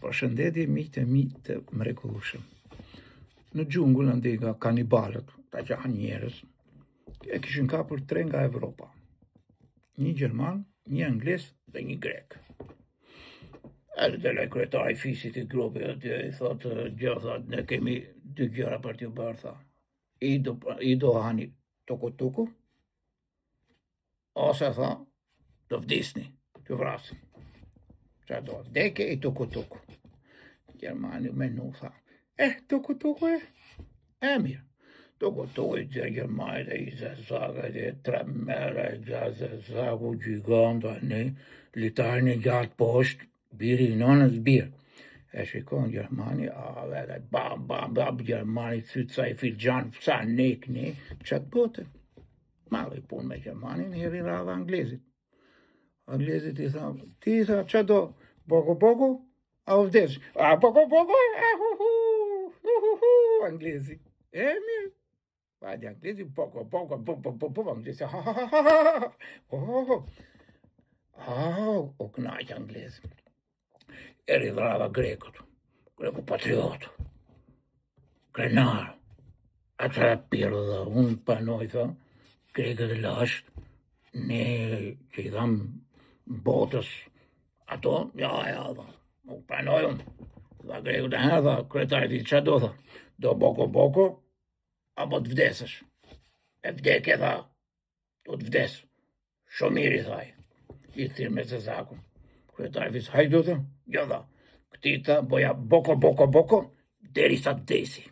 Përshëndetje miq të mrekullueshëm. Në xhungull andej nga kanibalët, ta që hanë njerëz, e kishin kapur 3 nga Evropa. 1 gjerman, 1 angles dhe 1 grek. Edhe delej kryetari i fisit i grupit aty i thotë, ne kemi 2 gjëra për t'ju bërë, tha. I do hani toku, ose tha, do vdisni, t'ju vrasin. Qa do vdekje i toku. Gjermani menu tha, toku e mirë. Toku i Gjermanit e i zezaka, e 3 mere, e zezaku gjiganta, ne, litarin e gjatë poshtë, biri i nonës birë. E shikon Gjermani, edhe bam, Gjermani, cyca i filxan, sa nekni, qatë bote. Madhe i punë me Gjermanin, heri radha anglezit. Anglezit i tha, ti tha, qa do, boko, a u vdes? A boko, anglezi. E mirë. Vajde anglezi, boko, anglezi, ha. O knaqë anglezi. Eri dhrava greku patriot, krenar. Ata pirë dhe unë panoj, tha, grekët e lashtë, ne që i dham botës, ato, ja, tha, nuk panoj unë. Tha grekët e herë, tha, kryetarit i qa do, tha, do boko, apo të vdesësh. E vdekje, tha, do të vdes. Shomiri, thaj, i thirë me zezakun. Kryetarit i hajdu, tha, jo, tha, këti, tha, boja boko, deri sa të vdesi.